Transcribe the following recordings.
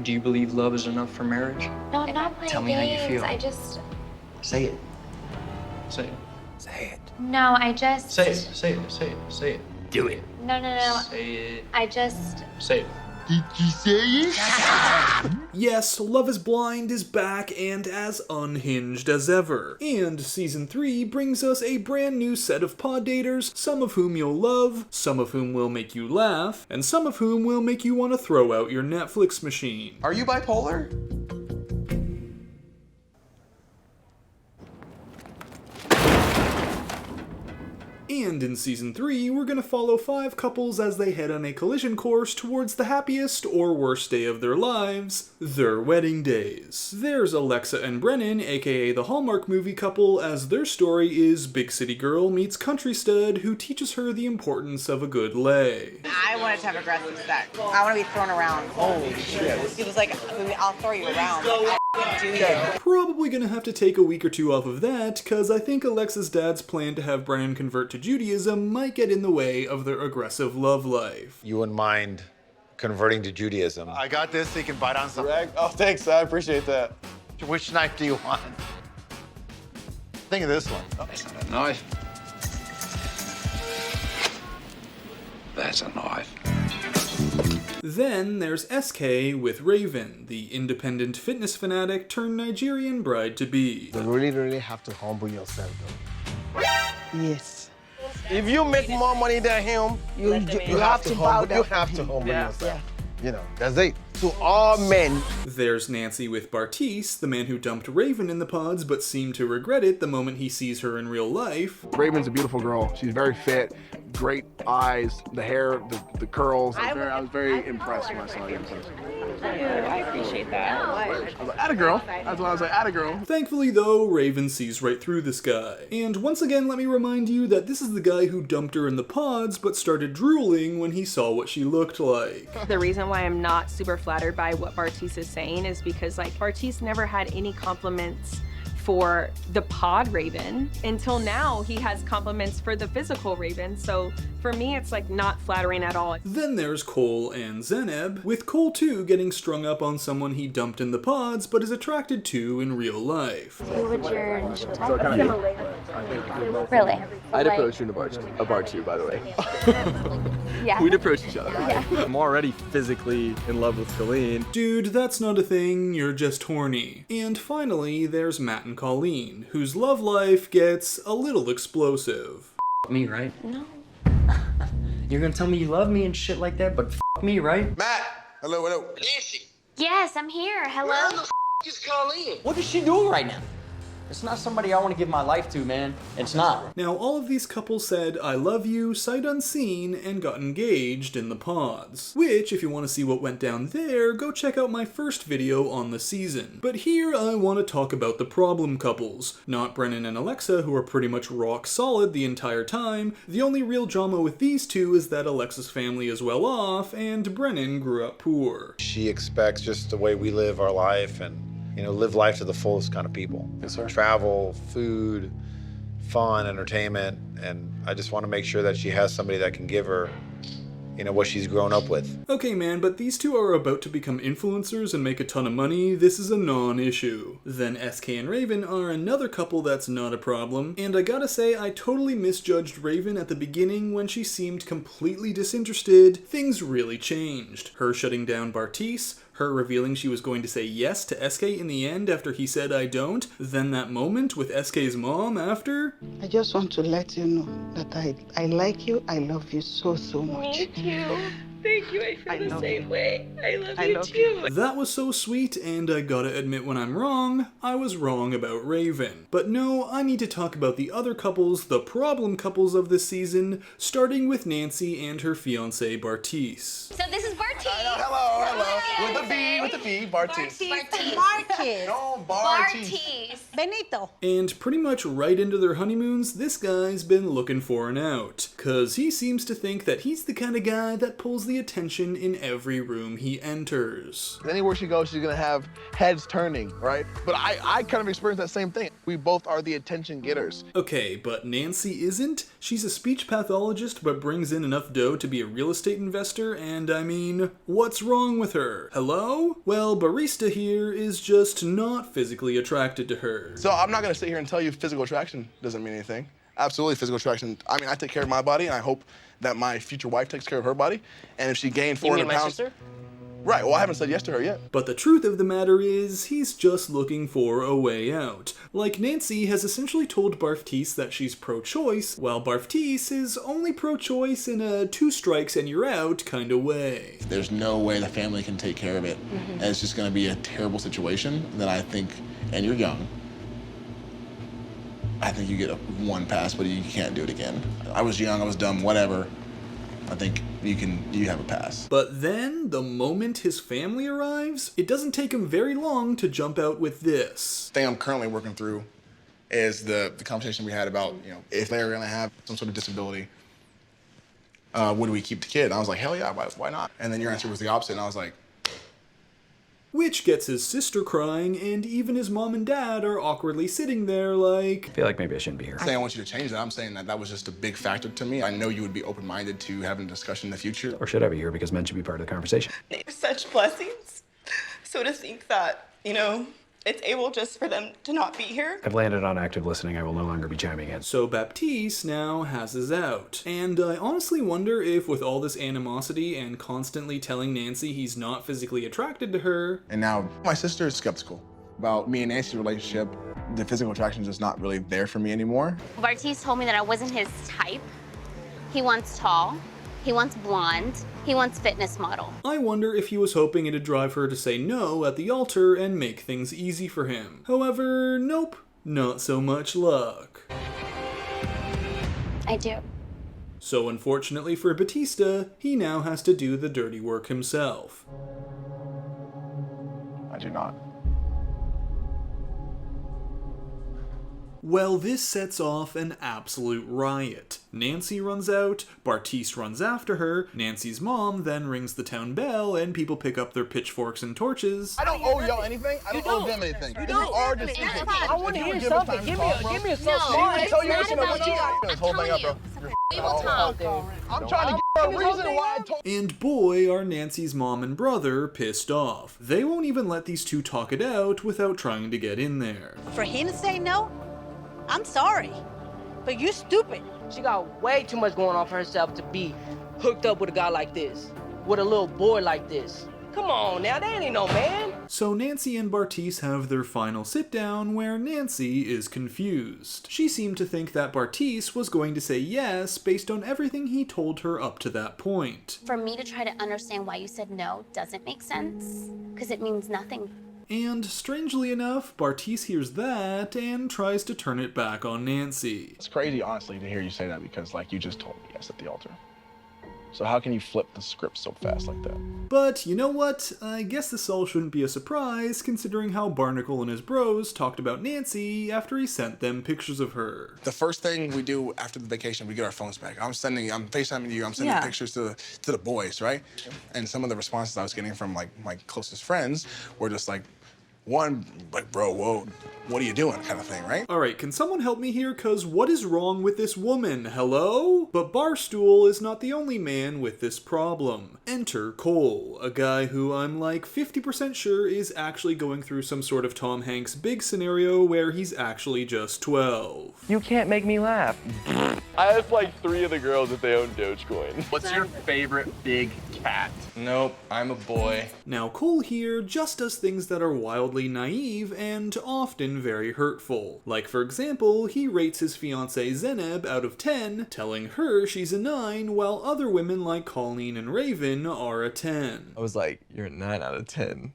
Do you believe love is enough for marriage? No, I'm not playing Tell me how you games. feel. I just... Say it. Say it. Say it. No, I just... Say it. Say it. Say it. Say it. Do it. No. Say it. I just... Say it. Did you say it? Yes, Love is Blind is back and as unhinged as ever. And Season 3 brings us a brand new set of pod daters, some of whom you'll love, some of whom will make you laugh, and some of whom will make you want to throw out your Netflix machine. Are you bipolar? And in Season 3, we're gonna follow 5 couples as they head on a collision course towards the happiest or worst day of their lives, their wedding days. There's Alexa and Brennon, aka the Hallmark movie couple, as their story is big city girl meets country stud who teaches her the importance of a good lay. I wanted to have aggressive sex. I want to be thrown around. Holy shit. He was like, I'll throw you around. Like, I'll do you. Probably gonna have to take a week or two off of that, cause I think Alexa's dad's plan to have Brennan convert to Judaism might get in the way of their aggressive love life. You wouldn't mind converting to Judaism. I got this so you can bite on some. Oh, thanks. I appreciate that. Which knife do you want? Think of this one. That's not a knife. That's a knife. Then there's SK with Raven, the independent fitness fanatic turned Nigerian bride-to-be. You really have to humble yourself, though. Yes. If you make more money than him, you have to bow down. You have to humble yourself. Yeah. You know, that's it. To all men. There's Nancy with Bartise, the man who dumped Raven in the pods but seemed to regret it the moment he sees her in real life. Raven's a beautiful girl. She's very fit, great eyes, the hair, the curls. I was very impressed when I saw you in person. I appreciate that. I was like, atta girl. That's why I was like, atta girl. Thankfully though, Raven sees right through this guy. And once again, let me remind you that this is the guy who dumped her in the pods but started drooling when he saw what she looked like. The reason why I'm not super flattered by what Bartise is saying is because like Bartise never had any compliments for the pod Raven. Until now, he has compliments for the physical Raven. So for me, it's like not flattering at all. Then there's Cole and Zanab, with Cole too getting strung up on someone he dumped in the pods but is attracted to in real life. Who would your... Really? I'd Like- approach you in a bar too, by the way. Yeah. We'd approach each other. Yeah. I'm already physically in love with Colleen. Dude, that's not a thing, you're just horny. And finally, there's Matt and Colleen, whose love life gets a little explosive. Me, right? No. You're gonna tell me you love me and shit like that, but me, right? Matt. Hello. Nancy, Yes, I'm here. where Hello? the is Colleen? What is she doing right now? It's not somebody I want to give my life to, man. It's not. Now, all of these couples said I love you sight unseen and got engaged in the pods. Which, if you want to see what went down there, go check out my first video on the season. But here I want to talk about the problem couples. Not Brennon and Alexa, who are pretty much rock solid the entire time. The only real drama with these two is that Alexa's family is well off and Brennon grew up poor. She expects just the way we live our life and, you know, live life to the fullest kind of people. Yes, sir. Travel, food, fun, entertainment, and I just want to make sure that she has somebody that can give her, you know, what she's grown up with. Okay man, but these two are about to become influencers and make a ton of money. This is a non-issue. Then SK and Raven are another couple that's not a problem. And I gotta say, I totally misjudged Raven at the beginning when she seemed completely disinterested. Things really changed. Her shutting down Bartise, her revealing she was going to say yes to SK in the end after he said I don't, then that moment with SK's mom after. I just want to let you know that I like you. I love you so much. Thank you. Thank you. I feel the same way. I love I you love too. That was so sweet, and I gotta admit when I'm wrong, I was wrong about Raven. But no, I need to talk about the other couples, the problem couples of this season, starting with Nancy and her fiancé Bartise. So this is Bartise. Hello. With the B, Bartise. Marcus. No, Bartise. Bartise. Benito. And pretty much right into their honeymoons, this guy's been looking for an out. Cause he seems to think that he's the kind of guy that pulls the attention in every room he enters. Anywhere she goes, she's gonna have heads turning, right? But I kind of experienced that same thing. We both are the attention getters. Okay, but Nancy isn't? She's a speech pathologist but brings in enough dough to be a real estate investor, and I mean, what's wrong with her? Hello? Well, Well, Barista here is just not physically attracted to her. So I'm not gonna sit here and tell you physical attraction doesn't mean anything. Absolutely, physical attraction. I mean, I take care of my body, and I hope that my future wife takes care of her body. And if she gained 400 You mean my pounds, sister? right? Well, I haven't said yes to her yet. But the truth of the matter is, he's just looking for a way out. Like, Nancy has essentially told Bartise that she's pro-choice, while Bartise is only pro-choice in a 2 strikes and you're out kind of way. There's no way the family can take care of it. And it's just gonna be a terrible situation that I think, and you're young, I think you get one pass, but you can't do it again. I was young, I was dumb, whatever. I think you have a pass. But then, the moment his family arrives, it doesn't take him very long to jump out with this. The thing I'm currently working through is the conversation we had about, if they're gonna have some sort of disability, would we keep the kid? And I was like, hell yeah, why not? And then your answer was the opposite, and I was like, which gets his sister crying, and even his mom and dad are awkwardly sitting there like, I feel like maybe I shouldn't be here. I'm saying I want you to change that. I'm saying that was just a big factor to me. I know you would be open-minded to having a discussion in the future. Or should I be here because men should be part of the conversation? They're such blessings. So to think that, it's able just for them to not be here. I've landed on active listening. I will no longer be chiming in. So Baptiste now has his out. And I honestly wonder if with all this animosity and constantly telling Nancy he's not physically attracted to her. And now my sister is skeptical about me and Nancy's relationship. The physical attraction is just not really there for me anymore. Bartise told me that I wasn't his type. He wants tall. He wants blonde. He wants fitness model. I wonder if he was hoping it'd drive her to say no at the altar and make things easy for him. However, nope, not so much luck. I do. So unfortunately for Batista, he now has to do the dirty work himself. I do not. Well, this sets off an absolute riot. Nancy runs out, Bartise runs after her, Nancy's mom then rings the town bell, and people pick up their pitchforks and torches. I don't owe y'all anything. I don't owe them anything. You are just I want to hear something. Give me a something. Tell you what you got. Hold thing up, bro. I'm trying to get a reason why I told. And boy, are Nancy's mom and brother pissed off. They won't even let these two talk it out without trying to get in there. For him to say no, I'm sorry, but you stupid. She got way too much going on for herself to be hooked up with a guy like this, with a little boy like this. Come on now, that ain't no man. So Nancy and Bartise have their final sit down where Nancy is confused. She seemed to think that Bartise was going to say yes based on everything he told her up to that point. For me to try to understand why you said no doesn't make sense, because it means nothing. And strangely enough, Bartise hears that and tries to turn it back on Nancy. It's crazy, honestly, to hear you say that because, you just told me yes at the altar. So how can you flip the script so fast like that? But you know what? I guess this all shouldn't be a surprise, considering how Barnacle and his bros talked about Nancy after he sent them pictures of her. The first thing we do after the vacation, we get our phones back. I'm FaceTiming you, I'm sending pictures to the boys, right? And some of the responses I was getting from, my closest friends were just one, bro, whoa, what are you doing kind of thing, right? Alright, can someone help me here? Cause what is wrong with this woman? Hello? But Barstool is not the only man with this problem. Enter Cole, a guy who I'm 50% sure is actually going through some sort of Tom Hanks big scenario where he's actually just 12. You can't make me laugh. I asked 3 of the girls if they own Dogecoin. What's your favorite big cat? Nope, I'm a boy. Now Cole here just does things that are wildly naive and often very hurtful. Like for example, he rates his fiancée Zanab out of 10, telling her she's a 9, while other women like Colleen and Raven are a 10. I was like, you're a 9 out of 10.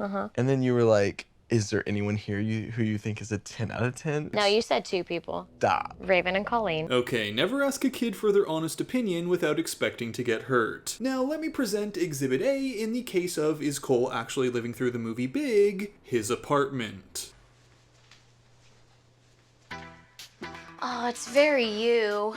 Uh-huh. And then you were like, is there anyone here who you think is a 10 out of 10? No, you said 2 people. Stop. Raven and Colleen. Okay, never ask a kid for their honest opinion without expecting to get hurt. Now let me present Exhibit A in the case of is Cole actually living through the movie Big, his apartment. Oh, it's very you.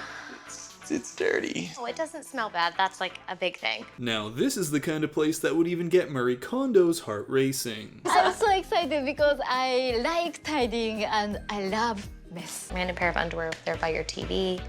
It's dirty. Oh, it doesn't smell bad. That's a big thing. Now this is the kind of place that would even get Marie Kondo's heart racing. I'm so excited because I like tidying and I love mess. Random pair of underwear there by your TV.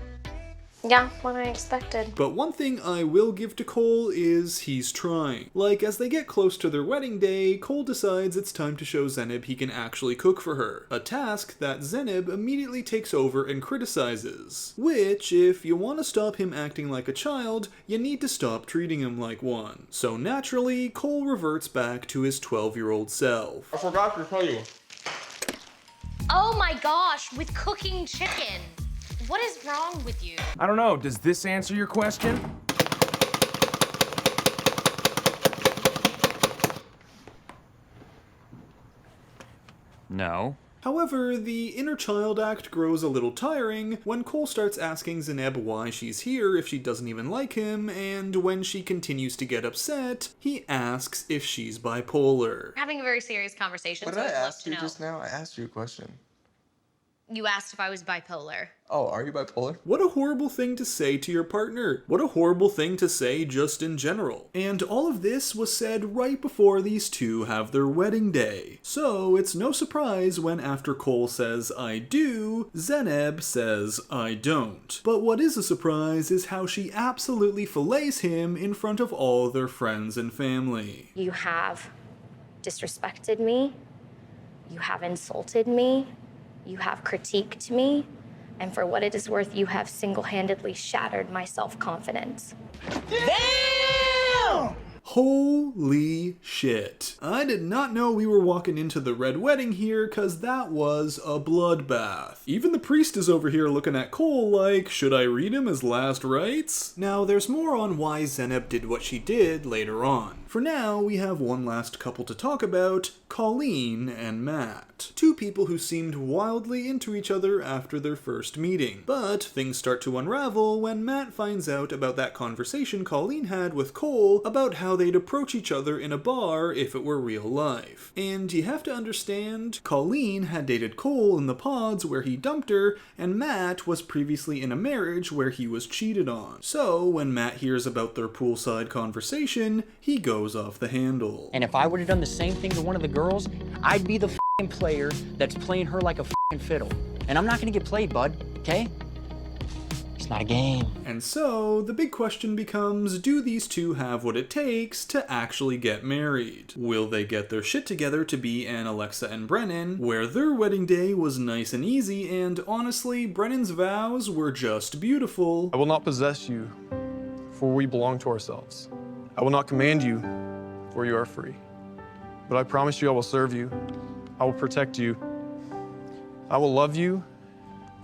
Yeah, what I expected. But one thing I will give to Cole is he's trying. Like, as they get close to their wedding day, Cole decides it's time to show Zanab he can actually cook for her. A task that Zanab immediately takes over and criticizes. Which, if you want to stop him acting like a child, you need to stop treating him like one. So naturally, Cole reverts back to his 12-year-old self. I forgot to tell you. Oh my gosh, with cooking chicken. What is wrong with you? I don't know, does this answer your question? No. However, the inner child act grows a little tiring when Cole starts asking Zanab why she's here if she doesn't even like him, and when she continues to get upset, he asks if she's bipolar. Having a very serious conversation. What so did I I'd love ask to you know. just now? I asked you a question. You asked if I was bipolar. Oh, are you bipolar? What a horrible thing to say to your partner. What a horrible thing to say just in general. And all of this was said right before these two have their wedding day. So it's no surprise when after Cole says I do, Zanab says I don't. But what is a surprise is how she absolutely fillets him in front of all their friends and family. You have disrespected me. You have insulted me. You have critiqued me, and for what it is worth, you have single-handedly shattered my self-confidence. Damn! Holy shit. I did not know we were walking into the red wedding here, cause that was a bloodbath. Even the priest is over here looking at Cole like, should I read him his last rites? Now, there's more on why Zanab did what she did later on. For now, we have one last couple to talk about, Colleen and Matt. Two people who seemed wildly into each other after their first meeting. But things start to unravel when Matt finds out about that conversation Colleen had with Cole about how they'd approach each other in a bar if it were real life. And you have to understand, Colleen had dated Cole in the pods where he dumped her, and Matt was previously in a marriage where he was cheated on. So when Matt hears about their poolside conversation, he goes off the handle. And if I would have done the same thing to one of the girls, I'd be the f***ing player that's playing her like a f***ing fiddle. And I'm not gonna get played, bud, okay? It's not a game. And so, the big question becomes, do these two have what it takes to actually get married? Will they get their shit together to be an Alexa and Brennon, where their wedding day was nice and easy, and honestly, Brennon's vows were just beautiful. I will not possess you, for we belong to ourselves. I will not command you, for you are free. But I promise you I will serve you. I will protect you. I will love you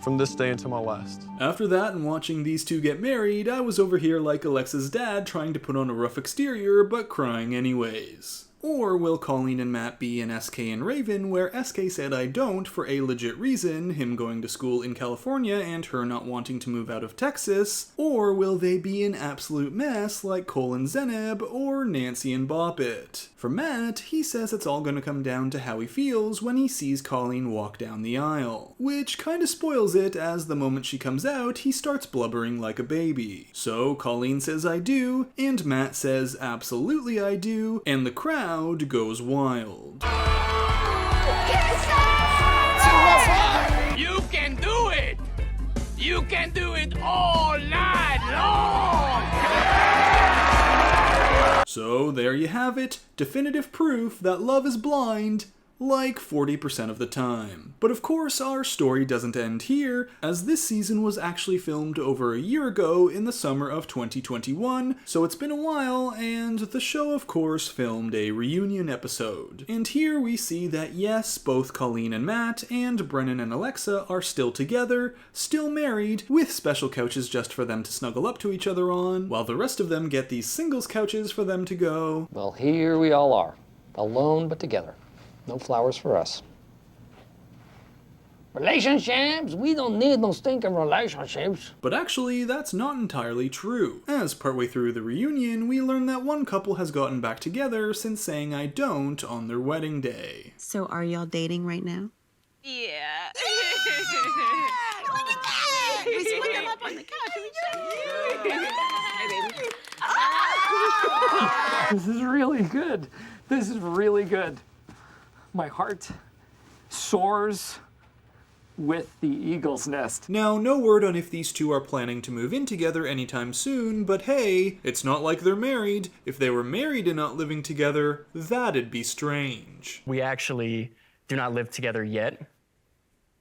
from this day until my last. After that and watching these two get married, I was over here like Alexa's dad trying to put on a rough exterior but crying anyways. Or will Colleen and Matt be an SK and Raven where SK said I don't for a legit reason, him going to school in California and her not wanting to move out of Texas? Or will they be an absolute mess like Cole and Zanab or Nancy and Bop It? For Matt, he says it's all gonna come down to how he feels when he sees Colleen walk down the aisle. Which kinda spoils it as the moment she comes out, he starts blubbering like a baby. So Colleen says I do, and Matt says absolutely I do, and the crowd goes wild. You can do it! You can do it all night long! So there you have it, definitive proof that love is blind, like 40% of the time. But of course, our story doesn't end here, as this season was actually filmed over a year ago in the summer of 2021, so it's been a while, and the show of course filmed a reunion episode. And here we see that yes, both Colleen and Matt, and Brennon and Alexa are still together, still married, with special couches just for them to snuggle up to each other on, while the rest of them get these singles couches for them to go, well, here we all are, alone but together. No flowers for us. Relationships? We don't need no stinking relationships. But actually, that's not entirely true. As partway through the reunion, we learn that one couple has gotten back together since saying I don't on their wedding day. So are y'all dating right now? Yeah. Look at that! We split them up on the couch. This is really good. This is really good. My heart soars with the eagle's nest. Now, no word on if these two are planning to move in together anytime soon, but hey, it's not like they're married. If they were married and not living together, that'd be strange. We actually do not live together yet.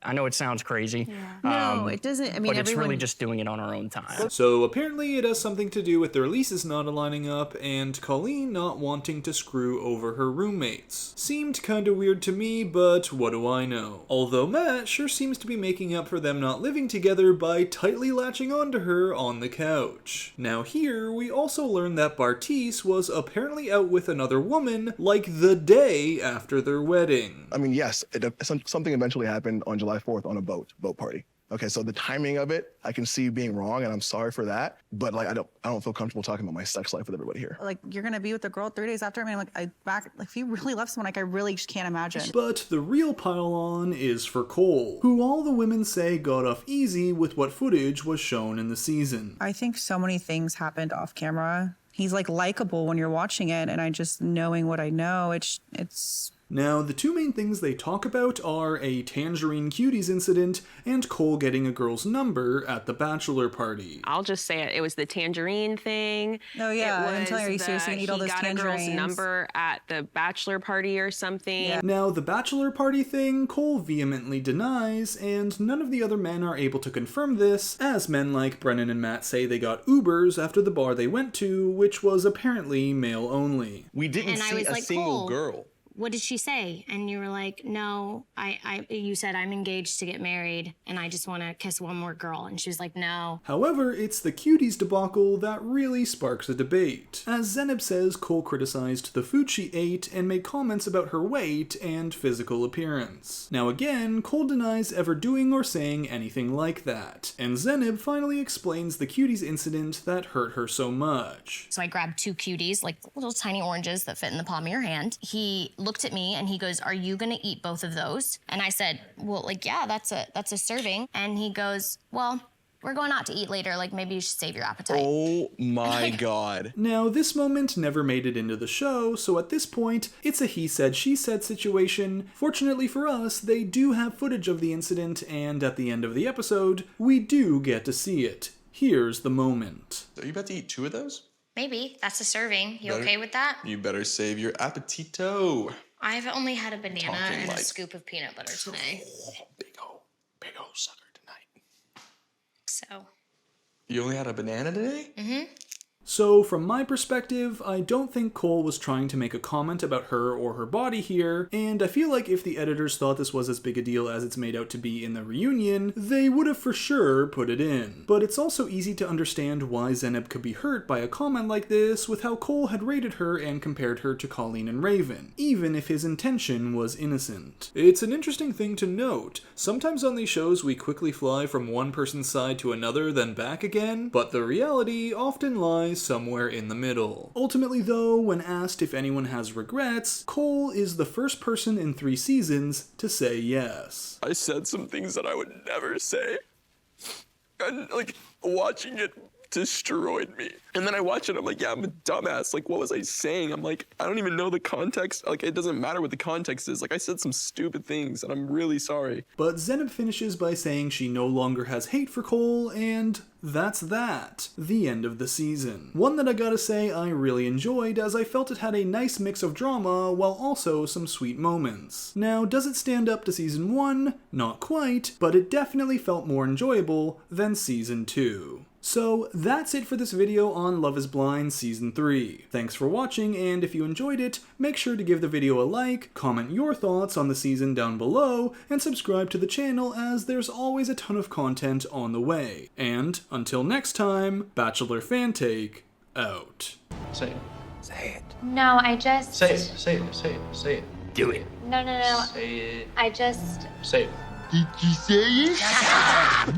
I know it sounds crazy. No, it doesn't. I mean, but it's really everyone- just doing it on our own time. So apparently it has something to do with their leases not aligning up and Colleen not wanting to screw over her roommates. Seemed kinda weird to me, but what do I know? Although Matt sure seems to be making up for them not living together by tightly latching onto her on the couch. Now here, we also learn that Bartise was apparently out with another woman like the day after their wedding. I mean, yes, something eventually happened on July 4th on a boat party. Okay, so the timing of it, I can see being wrong, and I'm sorry for that. But like, I don't feel comfortable talking about my sex life with everybody here. Like, you're gonna be with the girl 3 days after. I mean, like, if you really love someone, like, I really just can't imagine. But the real pile-on is for Cole, who all the women say got off easy with what footage was shown in the season. I think so many things happened off camera. He's like likable when you're watching it, and I just knowing what I know, it's. Now, the two main things they talk about are a Tangerine Cuties incident and Cole getting a girl's number at the bachelor party. I'll just say it. It was the tangerine thing. Oh yeah, I'm telling you, are you the- seriously gonna eat all those He got a tangerines? girl's number at the bachelor party or something. Now, the bachelor party thing, Cole vehemently denies, and none of the other men are able to confirm this, as men like Brennon and Matt say they got Ubers after the bar they went to, which was apparently male only. We didn't And I see was a like, single Cole, girl. what did she say? And you were like, no, you said I'm engaged to get married and I just want to kiss one more girl. And she was like, no. However, it's the Cuties debacle that really sparks a debate. As Zanab says, Cole criticized the food she ate and made comments about her weight and physical appearance. Now again, Cole denies ever doing or saying anything like that, and Zanab finally explains the Cuties incident that hurt her so much. So I grabbed 2 cuties, like little tiny oranges that fit in the palm of your hand. He looked at me and he goes, are you gonna eat both of those? And I said, well, like, yeah, that's a serving. And he goes, well, we're going out to eat later. Like, maybe you should save your appetite. Oh my god. Now, this moment never made it into the show, so at this point, it's a he said, she said situation. Fortunately for us, they do have footage of the incident, and at the end of the episode, we do get to see it. Here's the moment. Are you about to eat 2 of those? Maybe, that's a serving. You Better- okay with that? You better save your appetito. I've only had a banana Talking and like- a scoop of peanut butter today. Big ol' sucker tonight. So. You only had a banana today? Mm-hmm. So, from my perspective, I don't think Cole was trying to make a comment about her or her body here, and I feel like if the editors thought this was as big a deal as it's made out to be in the reunion, they would have for sure put it in. But it's also easy to understand why Zanab could be hurt by a comment like this with how Cole had rated her and compared her to Colleen and Raven, even if his intention was innocent. It's an interesting thing to note. Sometimes on these shows we quickly fly from one person's side to another, then back again, but the reality often lies somewhere in the middle. Ultimately though, when asked if anyone has regrets, Cole is the first person in 3 seasons to say yes. I said some things that I would never say. And like, watching it destroyed me. And then I watch it, I'm like, yeah, I'm a dumbass. Like, what was I saying? I'm like, I don't even know the context. Like, it doesn't matter what the context is. Like, I said some stupid things, and I'm really sorry. But Zanab finishes by saying she no longer has hate for Cole, and that's that. The end of the season. One that I gotta say I really enjoyed, as I felt it had a nice mix of drama while also some sweet moments. Now, does it stand up to season 1? Not quite, but it definitely felt more enjoyable than season 2. So that's it for this video on Love is Blind Season 3. Thanks for watching, and if you enjoyed it, make sure to give the video a like, comment your thoughts on the season down below, and subscribe to the channel as there's always a ton of content on the way. And until next time, Bachelor Fan Take, out. Say it. Say it. No, I just. Say it. Say it. Say it. Say it. Do it. No. Say it. I just. Say it. Did you say it?